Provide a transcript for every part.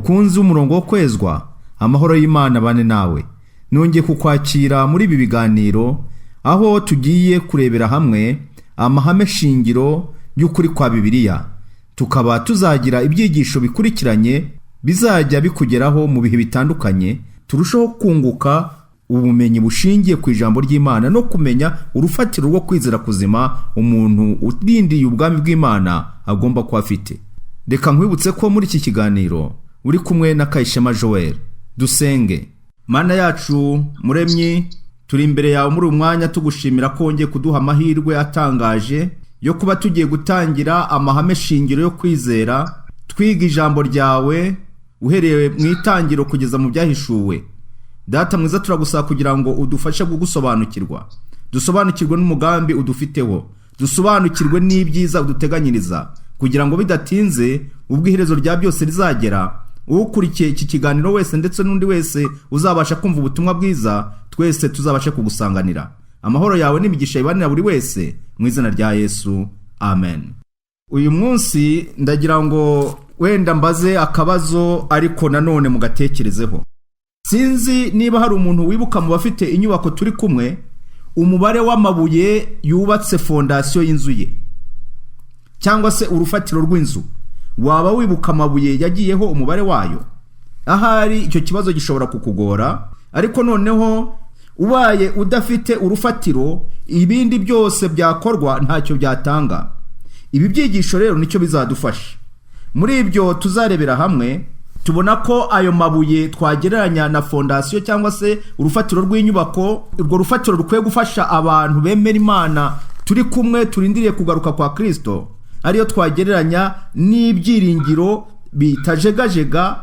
mukunzi w'umurongo wo kwezwa, amahoro y'Imana bane nawe. Nongeye kukwakira muri ibi biganiro aho tugiye kurebera hamwe amahame shingiro y'ukuri kwa Bibiliya. Tukaba tuzagira ibyigisho bikurikiranye bizajya bikugeraho mu bihe bitandukanye, turushaho kunguka ubumenyi bushingiye ku ijambo ry'Imana no kumenya urufatiro rwo kwizera kuzima umuntu urindiye ubwami bw'Imana agomba kuba afite. Reka nkwibutse ko muri iki kiganiro uri kumwe na Kayishema Joel. Dusenge. Mana yacu muremyi, turi imbere yawe muri umwanya tugushimira ko wongeye kuduha amahirwe atangaje yo kuba tugiye gutangira amahame shingiro yo kwizera, twiga ijambo ryawe uhereye mu itangiro kugeza mu byahishuwe. Data mwiza, turagusaba kugira ngo udufashe kugusobanukirwa, dusobanukirwe n'umugambi udufiteho, dusobanukirwe n'ibyiza uduteganyiriza, kugira ngo bidatinze ubwo iherezo rya byose rizagera, ukurikiye iki kiganiro wese ndetse n'undi wese uzabasha kumva ubutumwa bwiza, twese tuzabashe kugusanganira. Amahoro yawe n'imigisha ibanira buri wese mu izina rya Yesu, amen. Uyu munsi ndagira ngo wenda mbaze akabazo, ariko nanone mugatekerezeho. Sinzi niba hari umuntu wibuka mu bafite inyubako turi kumwe umubare w'amabuye yubatse fondasiyo y'inzu ye, cyangwa se urufatiro rw'inzu. Waba wibuka amabuye yagiyeho umubare wayo? Ahari icyo kibazo gishobora kukugora, ariko noneho ubaye udafite urufatiro, ibindi byose byakorwa ntacyo byatanga. Ibi byigisho rero nicyo bizadufasha. Muri ibyo tuzarebera hamwe, tubona ko ayo mabuye twagereranya na fondasiyo cyangwa se urufatiro rw'inyubako. Urwo rufatiro rukwiye gufasha abantu bemera Imana turi kumwe turindiriye kugaruka kwa Kristo, ariyo twagereranya n'ibyiringiro bitajegajega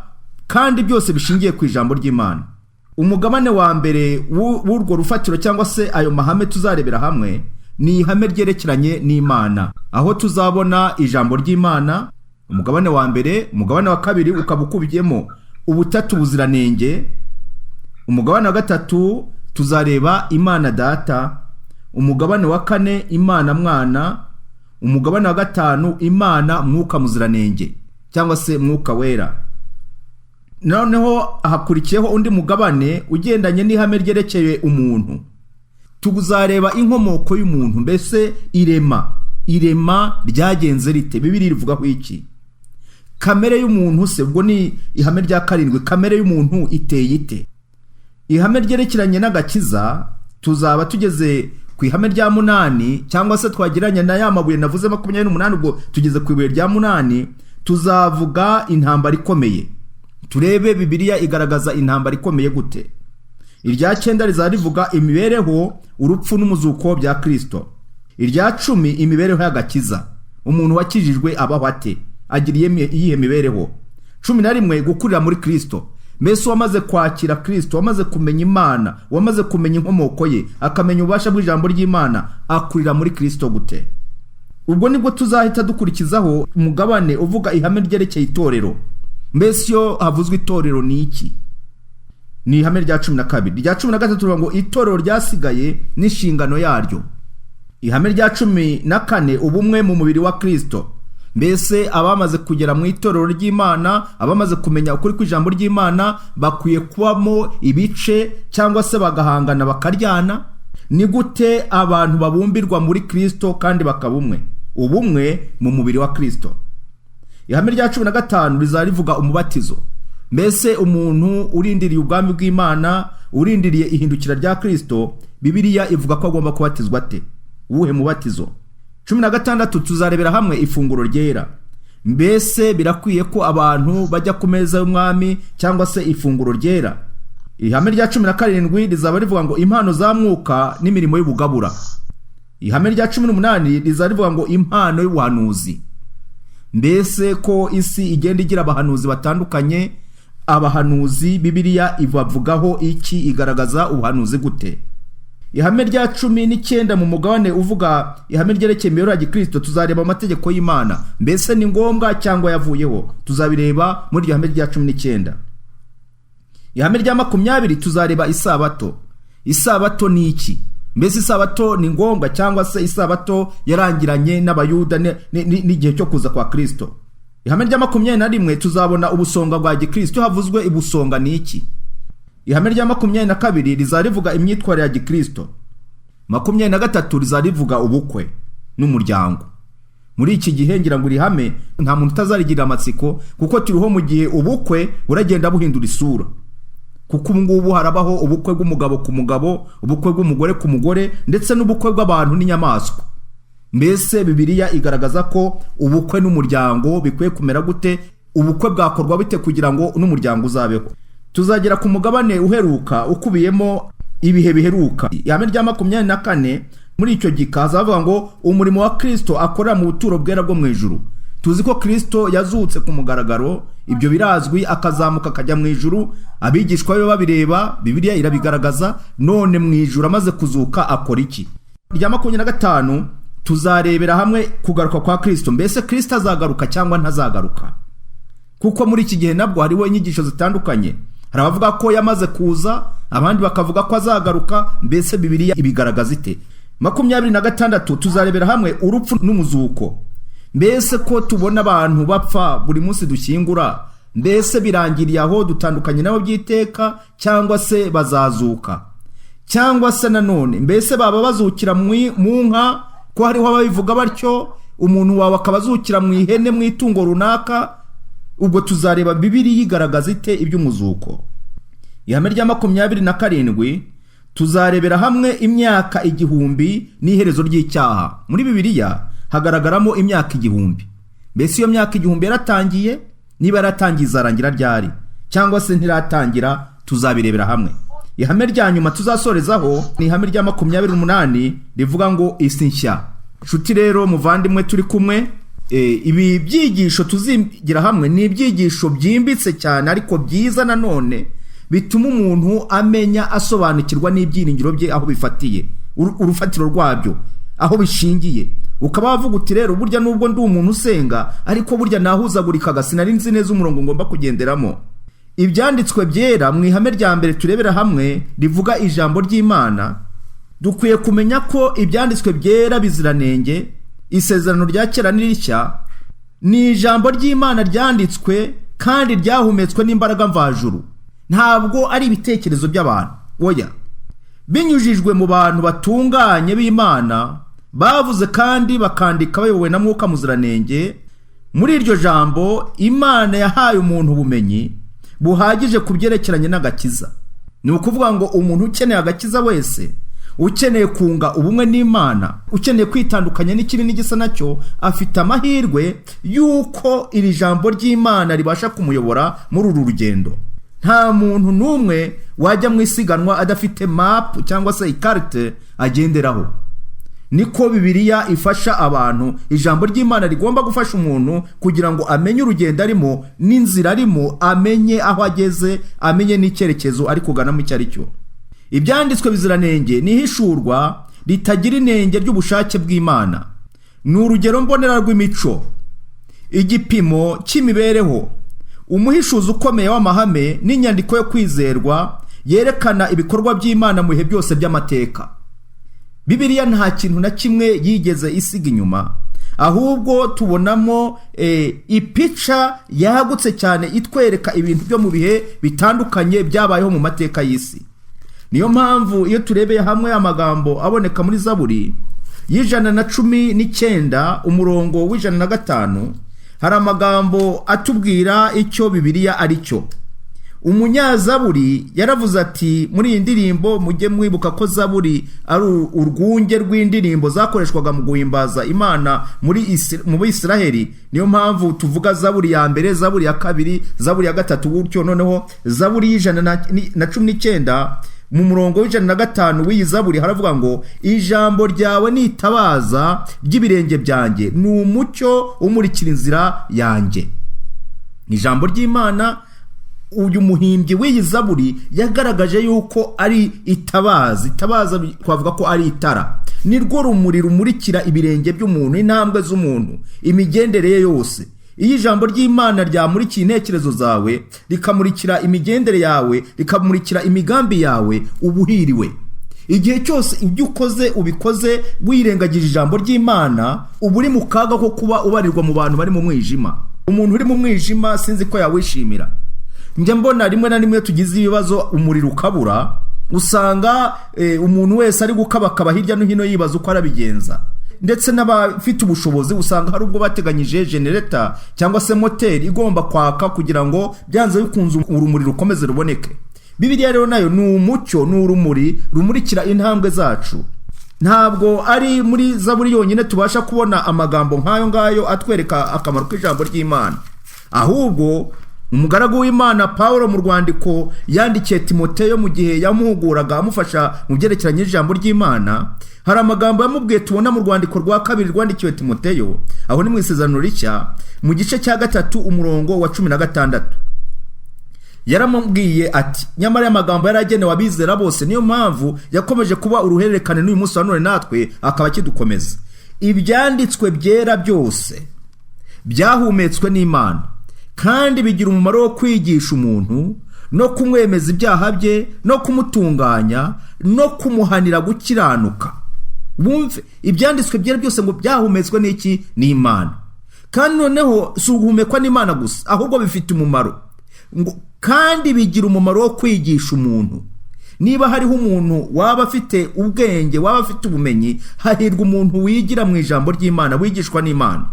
kandi byose bishingiye ku ijambo ry'Imana. Umugabane wa mbere w'urwo rufatiro cyangwa se ayo mahame tuzarebera hamwe ni ihame ryerekeranye n'Imana, aho tuzabona ijambo ry'Imana. Umugabane wa mbere. Umugabane wa kabiri ukaba ukubiyemo ubutatu buziranenge. Umugabane wa gatatu tuzareba Imana Data. Umugabane wa kane Imana Mwana. Umugabane wa gatanu Imana Mwuka Muziranenge cyangwa se Mwuka Wera. Noneho hakurikiyeho undi mugabane ugendanye n'ihame ryerekeye umuntu. Tuzareba inkomoko y'umuntu, mbese irema ryagenze rite, Bibiliya ivugaho iki? Kamere y'umuntu se, ubwo ni ihame rya karindwi. Kamere y'umuntu iteye ite? Ihame ryerekeranye n'agakiza tuzaba tugeze ku ihame rya munani, cyangwa se twagiranye na ya mabuye navuze 28, ubwo tugeze ku ibuye rya munani. Tuzavuga intambara ikomeye, turebe Bibiliya igaragaza intambara ikomeye gute. Irya 9 rizarivuga imibereho, urupfu n'umuzuko bya Kristo. Irya 10 imibereho y'agakiza, umuntu wakijijwe abaho ate, agiriye iyihe mibereho. 11 gukurira muri Kristo, mbese wamaze kwakira Kristo, wamaze kumenya Imana, wamaze kumenya inkomoko ye, akamenya ububasha bw'ijambo ry'Imana, akurira muri Kristo gute. Ubwo nibwo tuzahita dukurikizaho umugabane uvuga ihame ryerekeye itorero. Mbese yo havuzwe itorero ni iki? Ni ihame rya 12. Rya 13 tuvuga ngo itorero ryasigaye n'inshingano yaryo. Ihame rya 14 ubumwe mu mubiri wa Kristo. Mbese abamaze kugera mu itorero ry'Imana, abamaze kumenya ukuri kw'ijambo ry'Imana, bakwiye kubamo ibice cyangwa se bagahangana bakaryana. Ni gute abantu babumbirwa muri Kristo kandi bakabumwe? Ubumwe mu mubiri wa Kristo. Ihame rya 15 rizarivuga umubatizo. Mbese umuntu urindiriye ubwami bw'Imana, urindiriye ihindukira rya Kristo, Bibiliya ivuga ko agomba kubatizwa ate? Uwuhe mubatizo? 16 tuzarebera hamwe ifunguro ryera. Mbese birakwiye ko abantu bajya ku meza y'umwami cyangwa se ifunguro ryera? Ihame rya 17 rizaba rivuga ngo impano za Mwuka n'imirimo y'ubugabura. Ihame rya 18 rizarivuga ngo impano y'ubuhanuzi. Mbese ko isi igenda igira abahanuzi batandukanye, abahanuzi Bibiliya ibavugaho iki, igaragaza ubuhanuzi gute? Ihame rya 19 mu mugabane uvuga ihame ryerekeye imibereho ya Gikristo, tuzareba amategeko y'Imana. Mbese ni ngombwa cyangwa yavuyeho? Tuzabireba muri ihame rya 19. Ihame rya 20 tuzareba isabato. Isabato ni iki? Mbese isabato ni ngombwa cyangwa se isabato yarangiranye n'abayuda n'igihe cyo kuza kwa Kristo? Ihame rya 21 tuzabona ubusonga bwa gikristo. Havuzwe ibusonga ni iki? Ihame rya 22 rizarivuga imyitwarire ya gikristo. 23 rizarivuga ubukwe n'umuryango. Muri iki gihe ngira ngo ihame nta muntu utazarigira amatsiko, kuko turiho mu gihe ubukwe buragenda buhindura isura. Kuko ngubu harabaho ubukwe bw'umugabo ku mugabo, ubukwe bw'umugore ku mugore, ndetse n'ubukwe bw'abantu n'inyamaswa. Mbese Bibiliya igaragaza ko ubukwe n'umuryango bikwiye kumera gute, ubukwe bwakorwa bite kugira ngo n'umuryango uzabeho. Tuzagera ku mugabane uheruka ukubiyemo ibihe biheruka. Ihame rya 24 muri icyo gikaza bavuga ngo umurimo wa Kristo akorera mu buturo bwera bwo mu ijuru. Tuzi ko Kristo yazutse ku mugaragaro, ibyo birazwi, akazamuka akajya mu ijuru, abigishwa be babireba, Bibiliya irabigaragaza. None mu ijuru amaze kuzuka akora iki? Rya 25 tuzarebera hamwe kugaruka kwa Kristo. Mbese Kristo azagaruka cyangwa ntazagaruka? Kuko muri iki gihe nabwo hariho inyigisho zitandukanye. Hari abavuga ko yamaze kuza, abandi bakavuga ko azagaruka. Mbese Bibiliya ibigaragaza ite? 26 tuzarebera hamwe urupfu n'umuzuko. Mbese ko tubona abantu bapfa buri munsi dushyingura, mbese birangiriye aho dutandukanye nabo byiteka, cyangwa se bazazuka? Cyangwa se nanone mbese baba bazukira mu nka, ko hariho ababivuga batyo, umuntu wawe akabazukira mu ihene, mu itungo runaka? Ubwo tuzareba Bibiliya igaragaza ite iby'umuzuko. Ihame rya 27 tuzarebera hamwe imyaka 1000 n'iherezo ry'icyaha. Muri Bibiliya hagaragaramo imyaka 1000. Mbese iyo myaka 1000 yaratangiye? Niba yaratangiye izarangira ryari? Cyangwa se ntiratangira? Tuzabirebera hamwe. Ihame rya nyuma tuzasorezaho ni ihame rya 28 rivuga ngo isi nshya. Nshuti rero muvandimwe turi kumwe, ibi byigisho tuzigira hamwe ni ibyigisho byimbitse cyane ariko byiza nanone, bituma umuntu amenya, asobanukirwa n'ibyiringiro bye aho bifatiye, urufatiro rwabyo aho bishingiye. Ukaba wavuga uti rero burya nubwo ndi umuntu usenga, ariko burya nahuzagurikaga, sinari nzi neza umurongo ngomba kugenderamo. Ibyanditswe byera mu ihame rya mbere turebera hamwe rivuga ijambo ry'Imana. Dukwiye kumenya ko ibyanditswe byera biziranenge, isezerano rya kera n'irishya, ni ijambo ry'Imana ryanditswe kandi ryahumetswe n'imbaraga mvajuru. Ntabwo ari ibitekerezo by'abantu, oya, binyujijwe mu bantu batunganye b'Imana, bavuze kandi bakandika bayobowe na Mwuka Muziranenge. Muri iryo jambo Imana yahaye umuntu ubumenyi buhagije ku byerekeranye n'agakiza. Ni ukuvuga ngo umuntu ukeneye agakiza wese, ukeneye kunga ubumwe n'Imana, ukeneye kwitandukanya n'ikibi n'igisa nacyo, afite amahirwe yuko iri jambo ry'Imana ribasha kumuyobora muri uru rugendo. Nta muntu n'umwe wajya mu isiganwa adafite map cyangwa se ikarite agenderaho. Niko Bibiliya ifasha abantu. Ijambo ry'Imana rigomba gufasha umuntu kugira ngo amenye urugendo arimo n'inzira arimo, amenye aho ageze, amenye n'icyerekezo ari kuganamo icyo ari cyo. Ibyanditswe biziranenge ni ihishurwa ritagira inenge ry'ubushake bw'Imana. Ni urugero mbonera rw'imico, igipimo cy'imibereho, umuhishuzi ukomeye w'amahame n'inyandiko yo kwizerwa yerekana ibikorwa by'Imana mu bihe byose by'amateka. Bibiliya nta kintu na kimwe yigeze isiga inyuma, ahubwo tubonamo ipica yagutse cyane itwereka ibintu byo mu bihe bitandukanye byabayeho mu mateka y'isi. Niyo mpamvu iyo turebeye hamwe amagambo aboneka muri Zaburi y'119 umurongo w'105, hari amagambo atubwira icyo Bibiliya ari cyo. Umunyazaburi yaravuze ati muri iyi ndirimbo, mujye mwibuka ko Zaburi ari urwunge rw'indirimbo zakoreshwaga mu guhimbaza Imana mu Bisiraheli. Niyo mpamvu tuvuga Zaburi ya mbere, Zaburi ya kabiri, Zaburi ya gatatu, gutyo. Noneho Zaburi y'119 mu murongo w'105 w'iyi Zaburi haravuga ngo ijambo ryawe ni itabaza ry'ibirenge byanjye, ni umucyo umurikira inzira yanjye. Ijambo ry'Imana, uyu muhimbyi w'iyi Zaburi yagaragaje yuko ari itabaza twavuga ko ari itara. Ni rwo rumuri rumurikira ibirenge by'umuntu, intambwe z'umuntu, imigendereye yose. Iyo ijambo ry'Imana ryamurikiye intekerezo zawe, rikamurikira imigendere yawe, rikamurikira imigambi yawe, ubuhiriwe. Igihe cyose ibyo ukoze ubikoze wirengagije ijambo ry'Imana, uba uri mu kaga ko kuba ubarirwa mu bantu bari mu mwijima. umuntu uri mu mwijima sinzi ko yawishimira. Njya mbona rimwe na rimwe tugize ibibazo umuriro ukabura, usanga umuntu wese ari gukabakaba hirya no hino yibaza uko arabigenza. Ndetse n'abafite ubushobozi usanga hari ubwo bateganyije generator cyangwa se moteri igomba kwaka kugira ngo byanze bikunze urumuri rukomeze ruboneke. Bibiliya rero nayo ni umucyo, ni urumuri rumurikira intambwe zacu. Ntabwo ari muri Zaburi yonyine tubasha kubona amagambo nk'ayo ngayo atwereka akamaro k'ijambo ry'Imana. Ahubwo umugaragu w'Imana Pawulo mu rwandiko yandikiye Timoteyo mu gihe yamuhuguraga amufasha mu byerekeranye n'ijambo ry'Imana, hari amagambo yamubwiye tubona mu rwandiko rwa 2 rwandikiwe Timoteyo, aho ni mu Isezerano Rishya mu gice cya 3 umurongo wa 16. Yaramubwiye ati, nyamara amagambo yaragenewe abizera bose, niyo mpamvu yakomeje kuba uruhererekane n'uyu munsi wa none natwe akaba kidukomeza. Ibyanditswe byera byose byahumetswe n'Imana kandi bigira umumaro wo kwigisha umuntu no kumwemeza ibyaha bye no kumutunganya no kumuhanira gukiranuka. Bumve, ibyanditswe byera byose ngo byahumetswe n'iki? N'Imana. Kandi noneho si uguhumekwa n'Imana gusa, ahubwo bifite umumaro kandi bigira umumaro wo kwigisha umuntu. Niba hariho umuntu waba afite ubwenge, waba afite ubumenyi, hahirwa umuntu wigira mu ijambo ry'Imana, wigishwa n'Imana.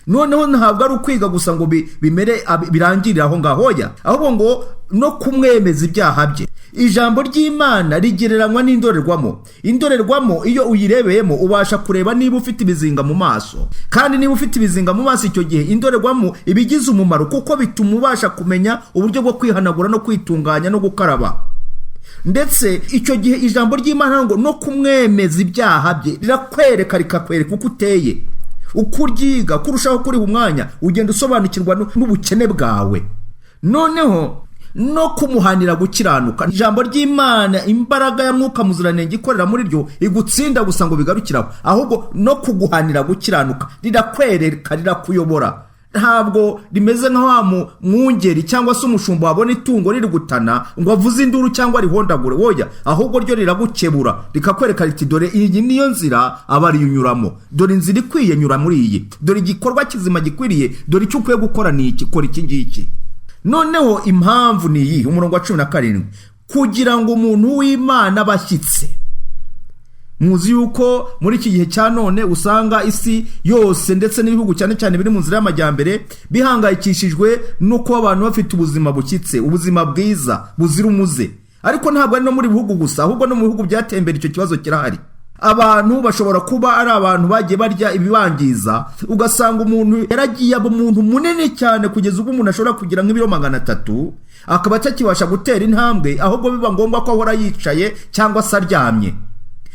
Noneho ntabwo ari ukwiga gusa ngo bimere birangirira aho ngaho, ahubwo ngo no kumwemeza ibyaha bye. Ijambo ry'Imana rigereranywa n'indorerwamo. Indorerwamo iyo uyirebeyemo ubasha kureba niba ufite ibizinga mu maso, kandi niba ufite ibizinga mu maso icyo gihe indorerwamo ibigize umumaro, kuko bituma ubasha kumenya uburyo bwo kwihanagura no kwitunganya no gukaraba. Ndetse icyo gihe ijambo ry'Imana ngo no kumwemeza ibyaha bye rirakwereka, rikakwereka uko uteye, uko uryiga, kurushaho kuri umwanya ugenda usobanukirwa n'ubukene bwawe. Noneho no kumuhanira gukiranuka. Ijambo ry'Imana, imbaraga ya Mwuka Muziranenge ikorera muri ryo igutsinda gusa ngo bigarukiraho, ahubwo no kuguhanira gukiranuka, rirakwereka, rirakuyobora. Ntabwo rimeze nka wa mwungeri cyangwa se umushumba wabona itungo riri gutana ngo avuze induru cyangwa rihondagure, woya, ahubwo ryo riragukebura, rikakwereka riti dore iyi niyo nzira abari unyuramo, dore inzira ikwiye nyura muri iyi, dore igikorwa kizima gikwiriye, dore icyo ukwiye gukora ni iki, kora iki ngiki. Noneho impamvu ni iyi, umurongo wa 17, kugira ngo umuntu w'Imana bashyitse. Muzi yuko muri iki gihe cya none usanga isi yose ndetse n'ibihugu cyane cyane biri mu nzira y'amajyambere bihangayikishijwe nuko abantu bafite ubuzima bukitse, ubuzima bwiza buzira umuze. Ariko ntabwo ari no muri bihugu gusa, ahubwo no mu bihugu byatembera icyo kibazo kirahari. Abantu bashobora kuba ari abantu bagiye barya ibibangiza, ugasanga umuntu yaragiye aba umuntu munini cyane kugeza ubwo umuntu ashobora kugira nk'ibiro 300, akaba atakibasha gutera intambwe, ahubwo biba ngombwa ko ahora yicaye cyangwa se aryamye.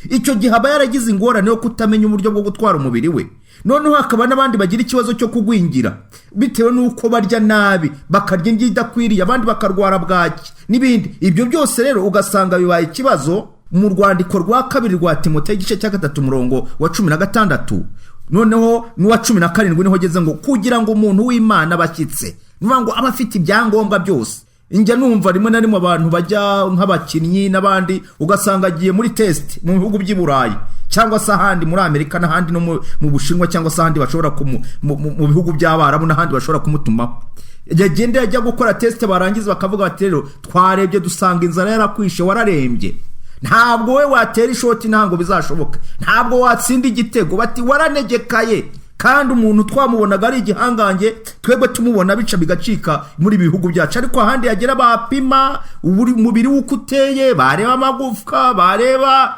Icyo gihe aba yaragize ingorane yo kutamenya uburyo bwo gutwara umubiri we. Noneho hakaba n'abandi bagira ikibazo cyo kugwingira bitewe n'uko barya nabi, bakarya indyo idakwiriye, abandi bakarwara bwaki n'ibindi. Ibyo byose rero ugasanga bibaye ikibazo. Mu rwandiko rwa 2 rwa Timoteyo igice cya 3 umurongo wa 16, noneho n'uwa 17 niho geze ngo kugira ngo umuntu w'Imana bashyitse, nivuga ngo aba afite ibyangombwa byose. Njya numva rimwe na rimwe abantu bajya nk'abakinnyi n'abandi ugasanga agiye muri test mu bihugu by'i Burayi cyangwa se ahandi muri Amerika n'ahandi no mu Bushinwa cyangwa se ahandi bashobora mu bihugu by'Abarabu n'ahandi bashobora kumutumaho. Yagenda yajya gukora test, barangiza bakavuga bati rero twarebye dusanga inzara yarakwishe, wararembye, ntabwo we watera ishoti, ntango bizashoboka, ntabwo watsinda igitego, bati waranegekaye. Kandi umuntu twamubonaga ari igihangange, twebwe tumubona bica bigacika muri bihugu byacu. Ariko ahandi yagera bapima umubiri uko uteye, bareba amagufwa, bareba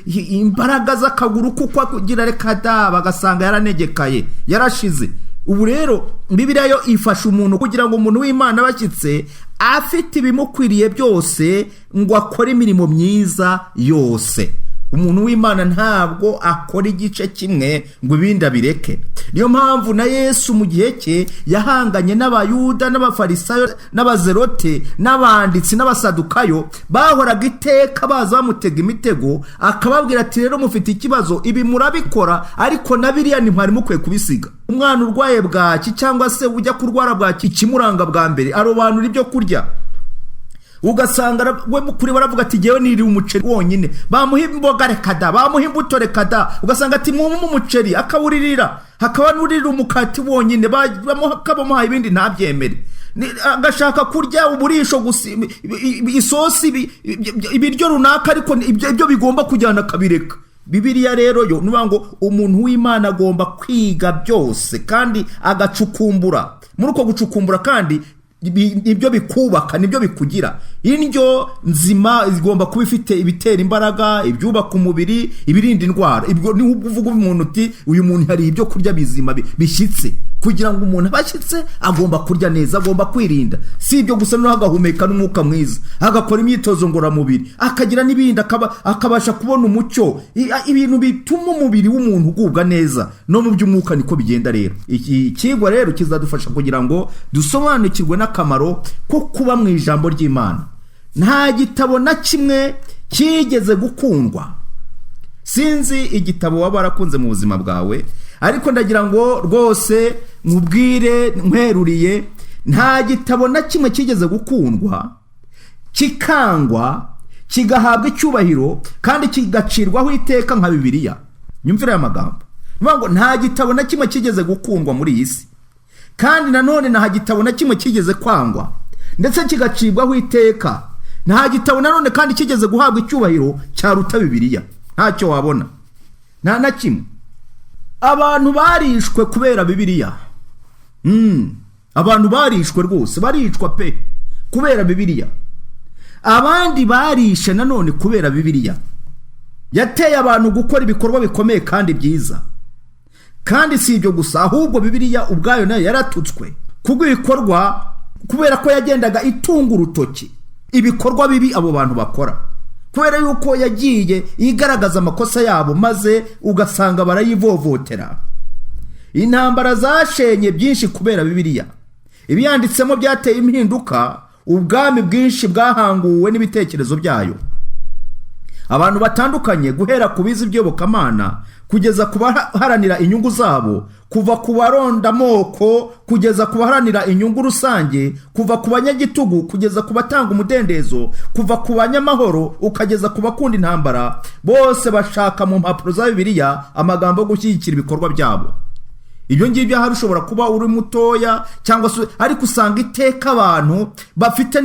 imbaraga z'akaguru kuko kugira reka da, bagasanga yaranegekaye, yarashize. Ubu rero Bibiliya yo ifasha umuntu kugira ngo umuntu w'Imana bashyitse afite ibimukwiriye byose ngo akore imirimo myiza yose. Umuntu w'Imana ntabwo akora igice kimwe ngo ibindi abireke. Niyo mpamvu na Yesu mu gihe cye yahanganye n'abayuda n'abafarisayo n'abazerote n'abanditsi n'abasadukayo, bahoraga iteka baza bamutega imitego, akababwira ati rero mufite ikibazo, ibi murabikora ariko na biriya ntimwari mukwiye kubisiga. Umwana urwaye bwaki cyangwa se ujya kurwara bwaki, ikimuranga bwa mbere arobanura ibyo kurya. ugasanga we kuri baravuga ati ngewe niri umuceri wonyine, bamuha imboga rekada, bamuha imbuto rekada, ugasanga ati mwumva umuceri akawuririra, hakaba n'urira umukati wonyine, bamuha ibindi ntabyemere, agashaka kurya uburisho gusa, isosi, ibiryo runaka, ariko ibyo bigomba kujyana akabireka. Bibiliya rero yo nuvuga ngo umuntu w'Imana agomba kwiga byose kandi agacukumbura. Muri uko gucukumbura kandi ibyo bikubaka nibyo bikugira. Indyo nzima igomba kuba ifite ibitera imbaraga, ibyubaka umubiri, ibirinda indwara. Ibyo ni uvuga umuntu uti uyu muntu hari ibyo kurya bizima bishyitse. Kugira ngo umuntu abashyitse agomba kurya neza, agomba kwirinda. Si ibyo gusa no agahumeka n'umwuka mwiza, agakora imyitozo ngororamubiri, akagira n'ibindi, akabasha kubona umucyo, ibintu bituma umubiri w'umuntu ugubwa neza. No mu by'umwuka niko bigenda rero. Iki kigwa rero kizadufasha kugira ngo dusobanukirwe n'akamaro ko kuba mu ijambo ry'Imana. Nta gitabo na kimwe kigeze gukundwa. Sinzi igitabo waba warakunze mu buzima bwawe, ariko ndagira ngo rwose nkubwire nkweruriye, nta gitabo na kimwe kigeze gukundwa, kikangwa, kigahabwa icyubahiro kandi kigacirwaho iteka nka Bibiliya. Nyumvira aya magambo. Nivuga ngo nta gitabo na kimwe kigeze gukundwa muri iyi si, kandi nanone nta gitabo na kimwe kigeze kwangwa ndetse kigacirwaho iteka. Nta gitabo nanone kandi kigeze guhabwa icyubahiro cyaruta Bibiliya. Ntacyo wabona, nta na kimwe. Abantu barishwe kubera Bibiliya. Abantu barishwe rwose, baricwa pe kubera Bibiliya. Abandi barishe nanone kubera Bibiliya. Yateye abantu gukora ibikorwa bikomeye kandi byiza. Kandi si ibyo gusa, ahubwo Bibiliya ubwayo nayo yaratutswe kubw'ibikorwa, kubera ko yagendaga itunga urutoki ibikorwa bibi abo bantu bakora, kubera yuko yagiye igaragaza amakosa yabo, maze ugasanga barayivovotera. Intambara zashenye byinshi kubera Bibiliya. Ibyanditsemo byateye impinduka, ubwami bwinshi bwahanguwe n'ibitekerezo byayo. Abantu batandukanye, guhera ku bizi by'Iyobokamana kugeza ku baharanira inyungu zabo, kuva ku baronda amoko kugeza ku baharanira inyungu rusange, kuva ku banyagitugu kugeza ku batanga umudendezo, kuva ku banyamahoro ukageza ku bakunda intambara, bose bashaka mu mpapuro za Bibiliya amagambo yo gushyigikira ibikorwa byabo. Ibyo ngibyo hari ushobora kuba uri mutoya cyangwa se, ariko usanga iteka abantu bafite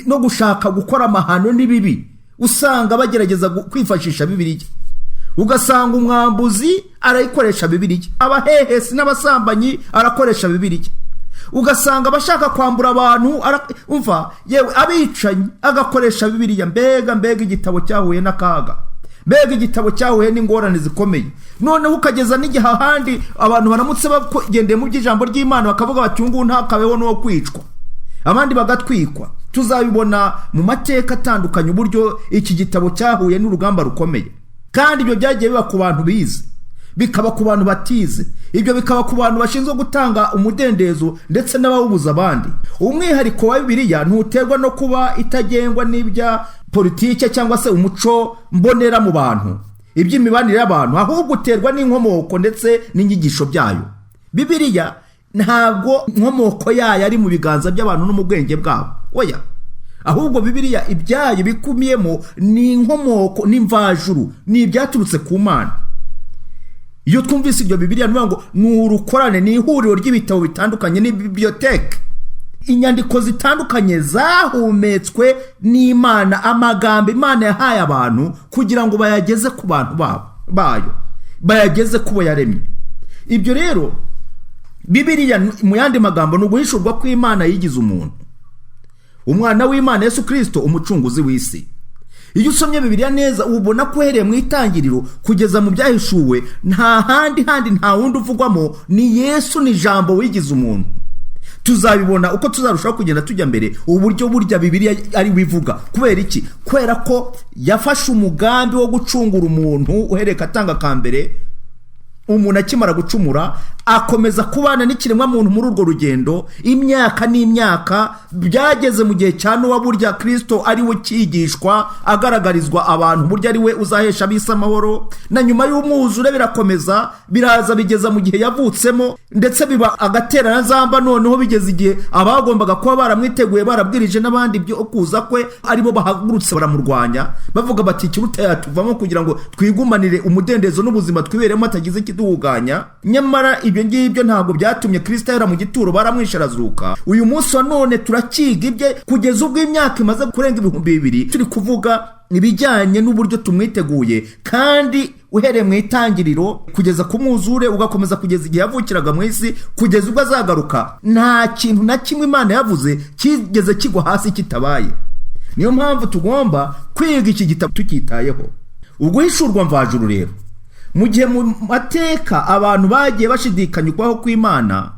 no gushaka gukora amahano n'ibibi, usanga bagerageza kwifashisha Bibiliya. Ugasanga umwambuzi arayikoresha Bibiliya, abahehesi n'abasambanyi arakoresha Bibiliya. Ugasanga abashaka kwambura abantu umva yewe abicanyi agakoresha Bibiliya. Mbega igitabo cyahuye n'akaga, mbega igitabo cyahuye n'ingorane zikomeye. Noneho ukageza n'igihe ahandi abantu baramutse bagendeye mu by'ijambo ry'Imana bakavuga bati ngo ntakabeho no kwicwa, abandi bagatwikwa. Tuzabibona mu mateka atandukanye uburyo iki gitabo cyahuye n'urugamba rukomeye. Kandi ibyo byagiye biba ku bantu bize, bikaba ku bantu batize, ibyo bikaba ku bantu bashinzwe gutanga umudendezo ndetse n'abawubuza abandi. Umwihariko wa Bibiliya ntuterwa no kuba itagengwa n'ibya politike cyangwa se umuco mbonera mu bantu, iby'imibanire y'abantu, ahubwo uterwa n'inkomoko ndetse n'inyigisho byayo. Bibiliya ntabwo inkomoko yayo ari mu biganza by'abantu no mu bwenge bwabo, oya. Ahubwo Bibiliya ibyayo bikumiyemo ni inkomoko n'imvajuru, ni ibyaturutse ku Mana. Iyo twumvise ibyo Bibiliya nivuga ngo ni urukorane, ni ihuriro ry'ibitabo bitandukanye, ni biblioteke, inyandiko zitandukanye zahumetswe n'Imana, amagambo Imana yahaye abantu kugira ngo bayageze ku bantu bayo, bayageze ku bo yaremye. Ibyo rero Bibiliya mu yandi magambo ni uguhishurwa ko Imana yigize umuntu, umwana w'Imana Yesu Kristo, umucunguzi w'isi. Iyo usomye Bibiliya neza ubona ko uhereye mu itangiriro kugeza mu byahishuwe nta handi nta wundi uvugwamo, ni Yesu, ni ijambo wigize umuntu. Tuzabibona uko tuzarushaho kugenda tujya mbere uburyo burya Bibiliya ari bivuga. Kubera iki? Kubera ko yafashe umugambi wo gucungura umuntu uhereye katanga ka mbere, umuntu akimara gucumura akomeza kubana n'ikiremwa muntu muri urwo rugendo imyaka n'imyaka. Byageze mu gihe cya Nowa, burya Kristo ari we cyigishwa agaragarizwa abantu burya ari we uzahesha ab'isi amahoro. Na nyuma y'umwuzure birakomeza biraza bigeza mu gihe yavutsemo, ndetse biba agaterana zamba. Noneho bigeze igihe abagombaga kuba baramwiteguye barabwirije n'abandi byo kuza kwe, aribo bahagurutse baramurwanya bavuga bati ikiruta yatuvamo kugira ngo twigumanire umudendezo n'ubuzima twiberemo atagize ikiduhuganya. Nyamara ibyo ngibyo ntabwo byatumye Kristo yera mu gituro, baramwishe arazuka. Uyu munsi wa none turakiga ibye kugeza ubwo imyaka imaze kurenga 2000 turi kuvuga ibijyanye n'uburyo tumwiteguye, kandi uhereye mu itangiriro kugeza ku mwuzure ugakomeza kugeza igihe yavukiraga mu isi kugeza ubwo azagaruka, nta kintu na kimwe Imana yavuze kigeze kigwa hasi kitabaye. Niyo mpamvu tugomba kwiga iki gitabo tukitayeho. Uguhishurwa mvajuru rero, mu gihe mu mateka abantu bagiye bashidikanya ukwaho kw'Imana,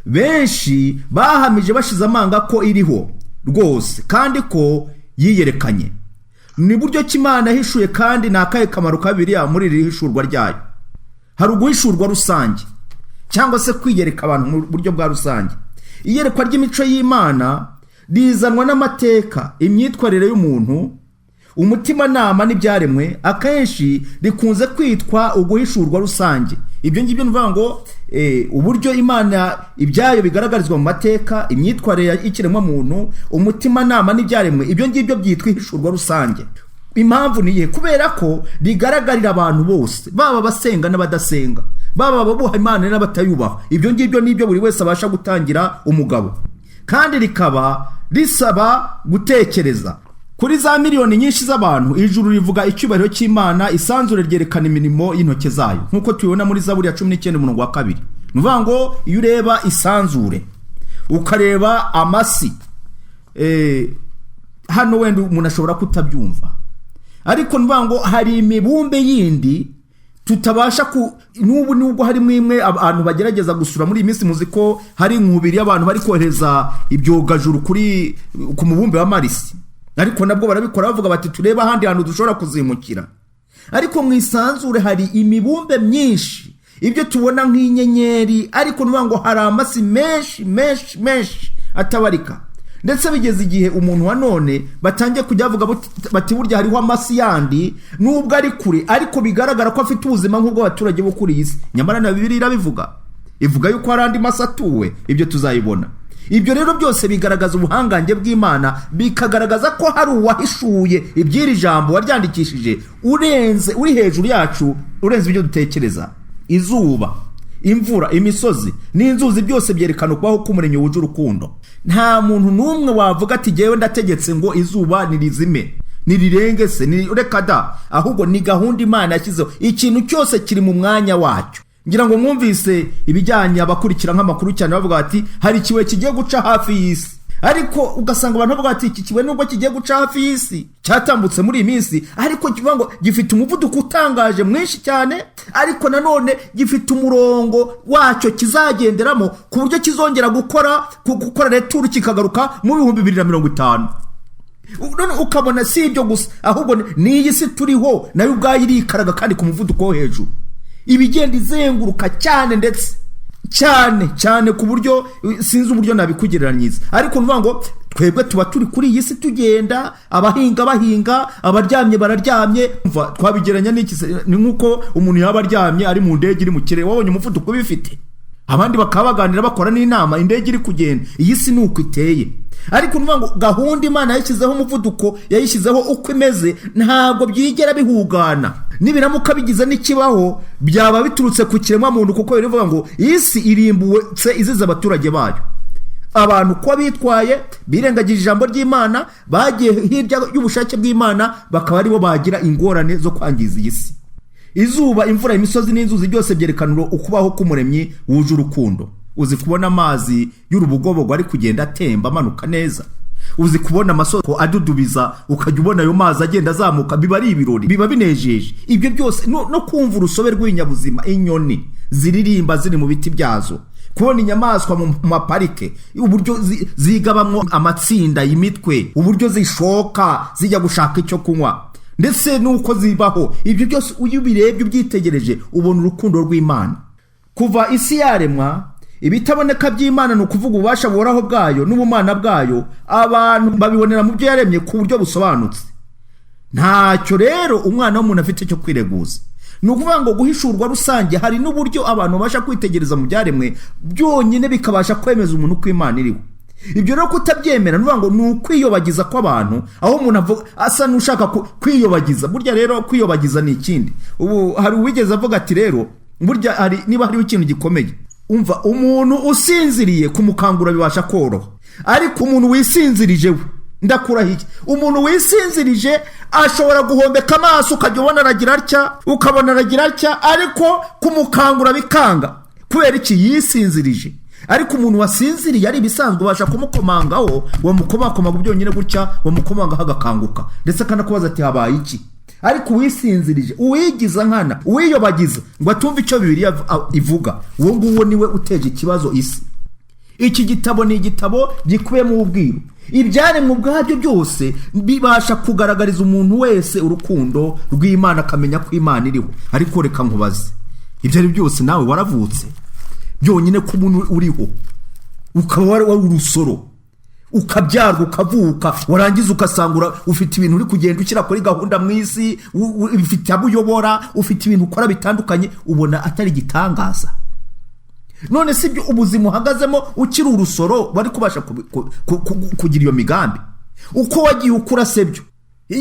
benshi bahamije bashize amanga ko iriho rwose kandi ko yiyerekanye. Ni buryo ki Imana yahishuye, kandi ni akahe kamaro kabiri muri iri hishurwa ryayo? Hari uguhishurwa rusange cyangwa se kwiyereka abantu mu buryo bwa rusange. Iyerekwa ry'imico y'Imana rizanwa n'amateka, imyitwarire y'umuntu, umutimanama n'ibyaremwe. Akenshi rikunze kwitwa uguhishurwa rusange. Ibyo ngibyo nuvuga ngo uburyo Imana ibyayo bigaragarizwa mu mateka, imyitwarire y'ikiremwa muntu, umutimanama n'ibyaremwe, ibyo ngibyo byitwa ihishurwa rusange. Impamvu niye kubera ko rigaragarira abantu bose, baba basenga n'abadasenga, baba abubaha Imana n'abatayubaha. Ibyo ngibyo nibyo buri wese abasha gutangira umugabo, kandi rikaba risaba gutekereza. Kuri za miliyoni nyinshi z'abantu, ijuru rivuga icyubahiro cy'Imana, isanzure ryerekana imirimo y'intoke zayo, nkuko tubibona muri Zaburi ya 19:2. Nuvuga ngo iyo ureba isanzure ukareba amasi, hano wenda umuntu ashobora kutabyumva, ariko nuvuga ngo hari imibumbe yindi tutabasha n'ubu nubwo harimo imwe abantu bagerageza gusura muri iyi minsi. Muzi ko hari inkubiri y'abantu bari kohereza ibyogajuru ku mubumbe wa Marisi, ariko nabwo barabikora bavuga bati tureba ahandi hantu dushobora kuzimukira. Ariko mu isanzure hari imibumbe myinshi, ibyo tubona nk'inyenyeri, ariko nuvuga ngo hari amasi menshi atabarika. Ndetse bigeze igihe umuntu wa none batangiye kujya bavuga bati burya hariho amasi yandi nubwo ari kure, ariko bigaragara ko afite ubuzima nk'ubw'abaturage bo kuri iyi si. Nyamara na Bibiliya irabivuga, ivuga yuko hari andi masi atuwe. Ibyo tuzayibona. Ibyo rero byose bigaragaza ubuhangange bw'Imana, bikagaragaza ko hari uwahishuye iby'iri jambo waryandikishije uri hejuru yacu, urenze ibyo dutekereza. Izuba, imvura, imisozi n'inzuzi byose byerekana ukubaho k'Umuremyi wuje urukundo. Nta muntu n'umwe wavuga ati jyewe ndategetse ngo izuba nirizime, nirirengese, reka da. Ahubwo ni gahunda Imana yashyizeho. Ikintu cyose kiri mu mwanya wacyo. Ngira ngo mwumvise ibijyanye abakurikira nk'amakuru cyane bavuga bati hari ikiwe kigiye guca hafi y'isi, ariko ugasanga abantu bavuga bati iki kiwe nubwo kigiye guca hafi y'isi cyatambutse muri iyi minsi, ariko kivuga ngo gifite umuvuduko utangaje mwinshi cyane, ariko nanone gifite umurongo wacyo kizagenderamo ku buryo kizongera gukora returu kikagaruka mu 2050. None ukabona si ibyo gusa, ahubwo n'iyi si turiho nayo ubwayo irikaraga kandi ku muvuduko wo hejuru, ibigenda izenguruka cyane, ndetse cyane ku buryo sinzi uburyo nabikugereranyiza. Ariko nuvuga ngo twebwe tuba turi kuri iyi si tugenda, abahinga bahinga, abaryamye bararyamye. Twabigeranya n'iki? Ni nkuko umuntu yaba aryamye ari mu ndege iri mu kirere, wabonye umuvuduko bifite, abandi bakaba baganira bakora n'inama, indege iri kugenda. Iyi si nuko iteye. Ariko nuvuga ngo gahunda Imana yashyizeho umuvuduko, yayishyizeho uko imeze, ntabwo byigera bihugana. Nibiramuka bigize n'ikibaho byaba biturutse ku kiremwa muntu, kuko birivuga ngo isi irimbuwe iziza abaturage bayo. Abantu ko bitwaye birengagije ijambo ry'Imana, bagiye hirya y'ubushake bw'Imana, bakaba aribo bagira ingorane zo kwangiza iyi si. Izuba, imvura, imisozi n'inzuzi byose byerekana ukubaho k'Umuremyi wuje urukundo. Uzi kubona amazi y'urubogobogo ari kugenda atemba amanuka neza, uzi kubona amasoko adudubiza, ukajya ubona ayo mazi agenda azamuka, biba ari ibirori, biba binejeje. Ibyo byose no kumva urusobe rw'ibinyabuzima, inyoni ziririmba ziri mu biti byazo, kubona inyamaswa mu maparike, uburyo zigabamwo amatsinda y'imitwe, uburyo zishoka zijya gushaka icyo kunywa, ndetse nuko zibaho. Ibyo byose iyo ubirebye ubyitegereje ubona urukundo rw'Imana. kuva isi yaremwa ibitaboneka by'Imana ni ukuvuga ububasha buhoraho bwayo n'ubumana bwayo abantu babibonera mu byo yaremye ku buryo busobanutse. Ntacyo rero umwana w'umuntu afite cyo kwireguza. Ni ukuvuga ngo guhishurwa rusange hari n'uburyo abantu babasha kwitegereza mu byaremwe byonyine bikabasha kwemeza umuntu ko Imana iriho. Ibyo rero kutabyemera nuvuga ngo ni ukwiyobagiza kw'abantu, aho umuntu avuga asa n'ushaka kwiyobagiza. Burya rero kwiyobagiza ni ikindi. Ubu hari uwigeze avuga ati rero burya niba hariho ikintu gikomeye, umva, umuntu usinziriye kumukangura bibasha koroha, ariko umuntu wisinzirije we ndakurahiye, umuntu wisinzirije ashobora guhombeka amaso ukajya ubona aragira atya ukabona aragira atya, ariko kumukangura bikanga. Kubera iki? Yisinzirije. Ariko umuntu wasinziriye ari ibisanzwe ubasha kumukomangaho, wamukomakoma byonyine gutya, wamukomangaho agakanguka ndetse akanakubaza ati habaye iki. Ariko uwisinzirije, uwigiza nkana, uwiyobagiza ngo atumve icyo Bibiliya ivuga, uwo nguwo niwe uteje ikibazo isi. Iki gitabo ni igitabo gikubiyemo ubwiru. Ibyaremwe ubwabyo byose bibasha kugaragariza umuntu wese urukundo rw'Imana, akamenya ko Imana iriho. Ariko reka nkubaze, ibyo ari byose nawe waravutse byonyine ko umuntu uriho, ukaba wari urusoro, ukabyarwa ukavuka, warangiza ugasangura ufite ibintu uri kugenda ukira kuri gahunda mu isi, ufite abo uyobora, ufite ibintu ukora bitandukanye, ubona atari gitangaza. None si byo ubuzima uhagazemo ukiri urusoro wari kubasha kugira iyo migambi? Uko wagiye ukura sebyo,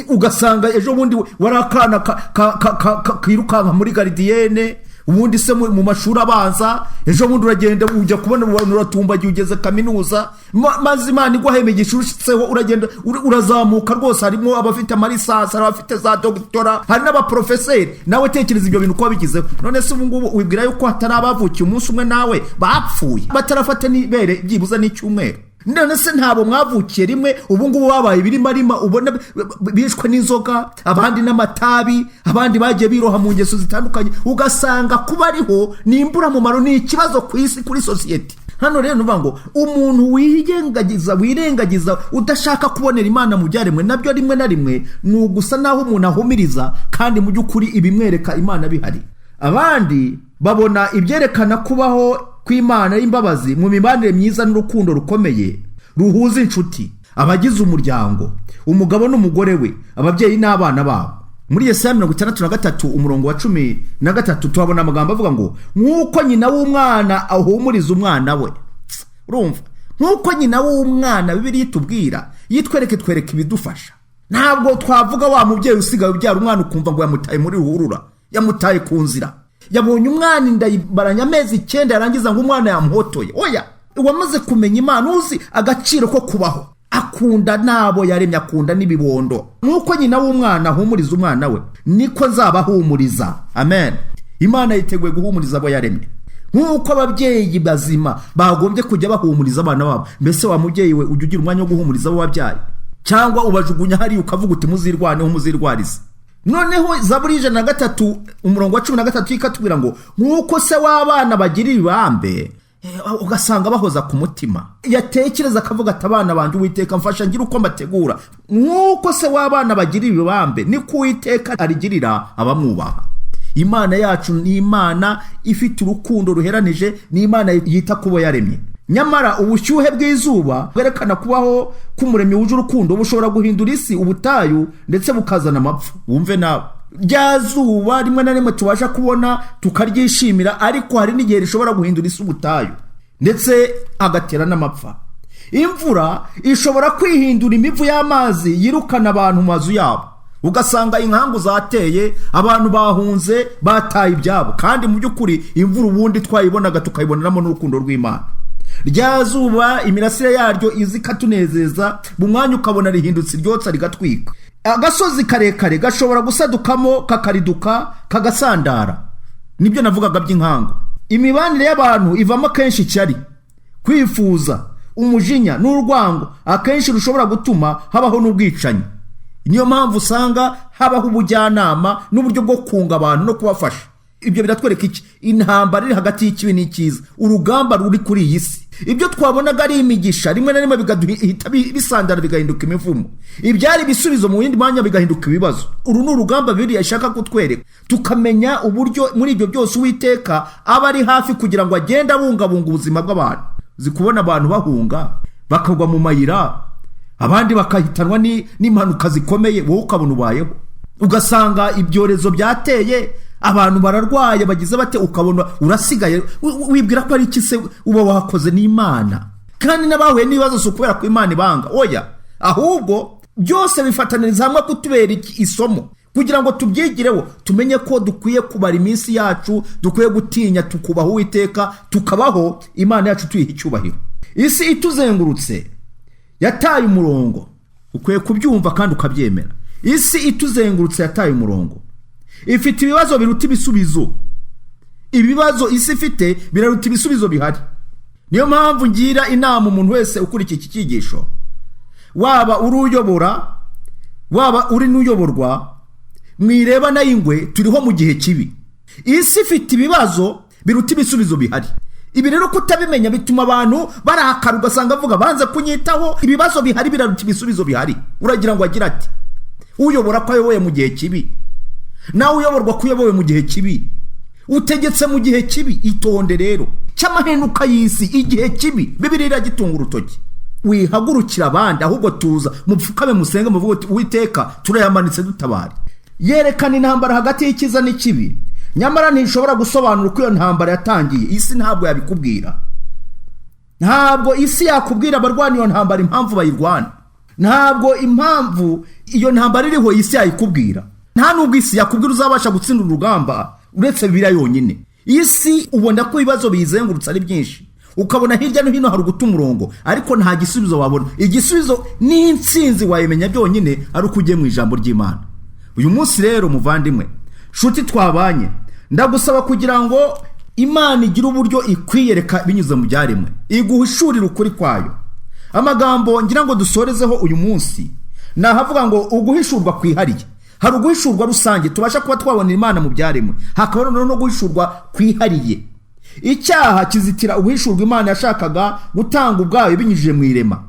ugasanga ejo bundi warakana kirukanka muri garidiyene, ubundi se mu mashuri abanza, ejo bundi uragenda ujya kubona uratumbagiye ugeze kaminuza, maze Imana iguhemegesha urushiseho, uragenda urazamuka rwose. Harimo abafite amalisansi, abafite za doctora, hari n'abaprofeseri. Nawe tekereza ibyo bintu uko wabigizeho. None se ubu ngubu wibwira yuko hatari abavukiye umunsi umwe nawe bapfuye batarafata n'ibere byibuza n'icyumweru? None se ntabo mwavukiye rimwe ubu ngubu babaye birima ubona bishwe n'inzoga, abandi n'amatabi, abandi bagiye biroha mu ngeso zitandukanye, ugasanga kuba ariho ni imburamumaro, ni ikibazo ku isi, kuri sosiyete. Hano rero nuvuga ngo umuntu wirengagiza udashaka kubonera Imana mu byaremwe, nabyo rimwe na rimwe ni ugusa naho umuntu ahumiriza, kandi mu by'ukuri ibimwereka Imana bihari. Abandi babona ibyerekana kubaho kw'Imana y'imbabazi mu mibanire myiza n'urukundo rukomeye ruhuza inshuti, abagize umuryango, umugabo n'umugore we, ababyeyi n'abana babo. Muri Yesaya 63 umurongo wa 13 tuhabona amagambo avuga ngo nk'uko nyina w'umwana ahumuriza umwana we. Urumva? Nk'uko nyina w'umwana, Bibiliya itubwira, twereka ibidufasha. Ntabwo twavuga wa mubyeyi usigaye ubyara umwana ukumva ngo yamutaye muri ruhurura, yamutaye ku nzira, yabonye umwana inda baranya amezi 9 yarangiza ngo umwana yamuhotoye. Oya, wamaze kumenya Imana, uzi agaciro ko kubaho, akunda nabo yaremye, akunda n'ibibondo. Nk'uko nyina w'umwana ahumuriza umwana we, niko nzabahumuriza. Amen. Imana yiteguye guhumuriza abo yaremye. Nk'uko ababyeyi bazima bagombye kujya bahumuriza abana babo. Mbese wa mubyeyi we ujya ugira umwanya wo guhumuriza abo wabyaye, cyangwa ubajugunya hari ukavuga uti muzirwaneho muzirwarize? Noneho Zaburi 103 umurongo wa 13 ikatubwira ngo nk'uko se w'abana bagira ibambe, ugasanga bahoza ku mutima, yatekereza akavuga ati abana banje Uwiteka mfasha ngira uko mbategura. Nk'uko se w'abana bagira ibambe, niko Uwiteka arigirira abamwubaha. Imana yacu ni Imana ifite urukundo ruheranije, ni Imana yita kubo yaremye. Nyamara ubushyuhe bw'izuba bwerekana kubaho k'umuremyi wuje urukundo bushobora guhindura isi ubutayu ndetse bukazana amapfa. Wumve nawe, rya zuba rimwe na rimwe tubasha kubona tukaryishimira, ariko hari n'igihe rishobora guhindura isi ubutayu ndetse agatera n'amapfa. Imvura ishobora kwihindura imivu y'amazi yirukana abantu mu mazu yabo, ugasanga inkangu zateye, abantu bahunze, bataye ibyabo, kandi mu by'ukuri imvura ubundi twayibonaga tukayiboneramo n'urukundo rw'Imana. Rya zuba imirasire yaryo izi katunezeza, mu mwanya ukabona rihindutse iryotsa rigatwika. Agasozi karekare gashobora gusadukamo kakariduka kagasandara. Nibyo navugaga by'inkangu. Imibanire y'abantu ivamo kenshi icyari, kwifuza, umujinya n'urwango, akenshi rushobora gutuma habaho n'ubwicanyi. Niyo mpamvu usanga habaho ubujyanama n'uburyo bwo kunga abantu no kubafasha. ibyo biratwereka iki? Intambara iri hagati y'ikibi n'icyiza, urugamba ruri kuri iyi si. Ibyo twabonaga ari imigisha rimwe na rimwe bigahita bisandara bigahinduka imivumo, ibyari ibisubizo mu yindi mwanya bigahinduka ibibazo. Uru ni urugamba Bibiliya ishaka kutwereka, tukamenya uburyo muri ibyo byose Uwiteka aba ari hafi kugira ngo agende abungabunga ubuzima bw'abantu. Uzi kubona abantu bahunga bakagwa mu mayira, abandi bakahitanwa n'impanuka zikomeye, wowe ukabona ubayeho. Ugasanga ibyorezo byateye, abantu bararwaye bagize bate, ukabona urasigaye wibwira ko ari iki se uba wakoze n'Imana. Kandi n'abahuye n'ibibazo si ukubera ko Imana ibanga, oya, ahubwo byose bifataniriza hamwe kutubera isomo kugira ngo tubyigireho, tumenye ko dukwiye kubara iminsi yacu, dukwiye gutinya, tukubaho Uwiteka, tukabaho Imana yacu tuyiha icyubahiro. Isi ituzengurutse yataye umurongo, ukwiye kubyumva kandi ukabyemera. Isi ituzengurutse yataye umurongo, ifite ibibazo biruta ibisubizo. Ibibazo isi ifite biraruta ibisubizo bihari. Niyo mpamvu ngira inama umuntu wese ukurikira iki cyigisho, waba uri uyobora, waba uri n'uyoborwa, mwireba na ingwe turiho mu gihe kibi. Isi ifite ibibazo biruta ibisubizo bihari. Ibi rero kutabimenya bituma abantu barakara, ugasanga avuga banze kunyitaho, ibibazo bihari biraruta ibisubizo bihari. Uragira ngo agira ati uyobora ko ayoboye mu gihe kibi, nawe uyoborwa ko uyobowe mu gihe kibi, utegetse mu gihe kibi. Itonde rero cy'amahenuka y'isi, igihe kibi Bibiliya iragitunga urutoki. Wihagurukira abandi, ahubwo tuza mupfukame musenge muvuge uti Uwiteka turayamanitse dutabare. Yerekana intambara hagati y'icyiza n'ikibi, nyamara ntishobora gusobanura uko iyo ntambara yatangiye. Isi ntabwo yabikubwira, ntabwo isi yakubwira abarwana iyo ntambara impamvu bayirwana, ntabwo impamvu iyo ntambara iriho isi yayikubwira. Nta nubwo isi yakubwira uzabasha gutsinda urugamba uretse Bibiliya yonyine. Isi ubona ko ibibazo biyizengurutse ari byinshi, ukabona hirya no hino hari uguta umurongo, ariko nta gisubizo wabona. Igisubizo n'intsinzi wayimenya byonyine ari uko ugiye mu ijambo ry'Imana. Uyu munsi rero muvandimwe, nshuti twabanye, ndagusaba kugira ngo Imana igire uburyo ikwiyereka binyuze mu byaremwe, iguhishurira ukuri kwayo. Amagambo ngira ngo dusorezeho uyu munsi nahavuga ngo uguhishurwa kwihariye. Hari uguhishurwa rusange tubasha kuba twabona Imana mu byaremwe, hakaba no guhishurwa kwihariye. Icyaha kizitira uguhishurwa Imana yashakaga gutanga ubwayo binyujije mu irema.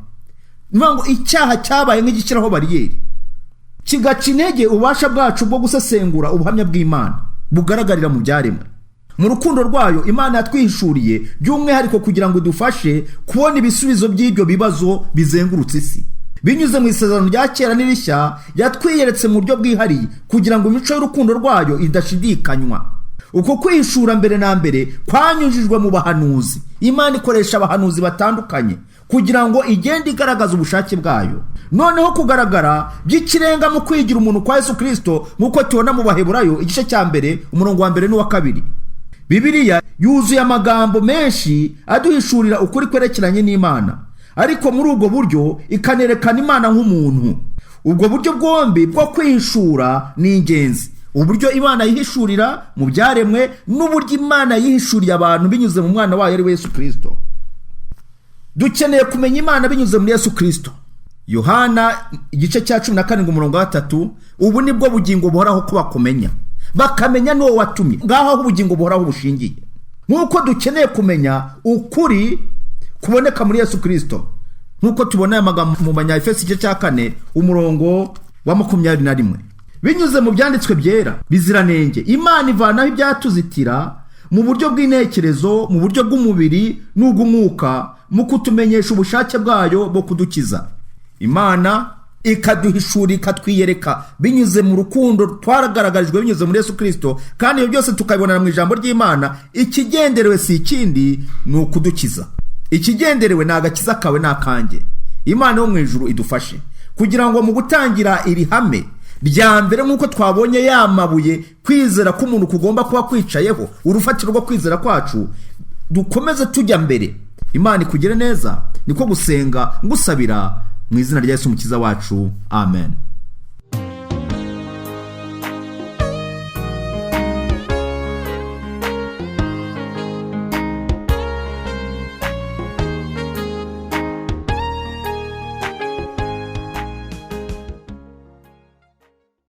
Niyo ngo icyaha cyabaye nk'igikiraho bariyeri, kigaca intege ubasha bwacu bwo gusesengura ubuhamya bw'Imana bugaragarira mu byaremwe. Mu rukundo rwayo Imana yatwihishuriye by'umwihariko kugira ngo idufashe kubona ibisubizo by'ibyo bibazo bizengurutse isi. Binyuze mu isezerano rya kera n'irishya, yatwiyeretse mu buryo bwihariye kugira ngo imico y'urukundo rwayo idashidikanywa. Uko kwihishura mbere na mbere kwanyujijwe mu bahanuzi. Imana ikoresha abahanuzi batandukanye kugira ngo igende igaragaza ubushake bwayo. Noneho kugaragara by'ikirenga mu kwigira umuntu kwa Yesu Kristo, nk'uko tubona mu Baheburayo igice cya mbere umurongo wa 1 n'uwa 2. Bibiliya yuzuye amagambo menshi aduhishurira ukuri kwerekeranye n'Imana, ariko muri ubwo buryo ikanerekana Imana nk'umuntu. Ubwo buryo bwombi bwo kwihishura ni ingenzi. Uburyo Imana yihishurira mu byaremwe n'uburyo Imana yihishuriye abantu binyuze mu mwana wayo ari we Yesu Kristo. Dukeneye kumenya Imana binyuze muri Yesu Kristo. Yohana igice cya 17 umurongo wa 3, ubu nibwo bugingo buhoraho ko bakumenya, bakamenya n'uwo watumye. Ngaho aho ubugingo buhoraho bushingiye. Nk'uko dukeneye kumenya ukuri kuboneka muri Yesu Kristo, nk'uko tubona amagambo mu Banyefeso igice cya 4 umurongo wa 21. Binyuze mu byanditswe byera biziranenge, Imana ivanaho ibyatuzitira mu buryo bw'intekerezo, mu buryo bw'umubiri n'ubw'umwuka, mu kutumenyesha ubushake bwayo bwo kudukiza. Imana ikaduhishura, ikatwiyereka binyuze mu rukundo twaragaragarijwe binyuze muri Yesu Kristo, kandi ibyo byose tukabibonera mu ijambo ry'Imana. Ikigenderewe si ikindi, ni ukudukiza. Ikigenderewe ni agakiza kawe n'akanjye. Imana yo mu ijuru idufashe kugira ngo mu gutangira iri hame rya mbere, nk'uko twabonye yamabuye kwizera k'umuntu kugomba kuba kwicayeho, urufatiro rwo kwizera kwacu, dukomeze tujya mbere. Imana ikugire neza. Niko gusenga ngusabira mu izina rya Yesu Umukiza wacu, amen.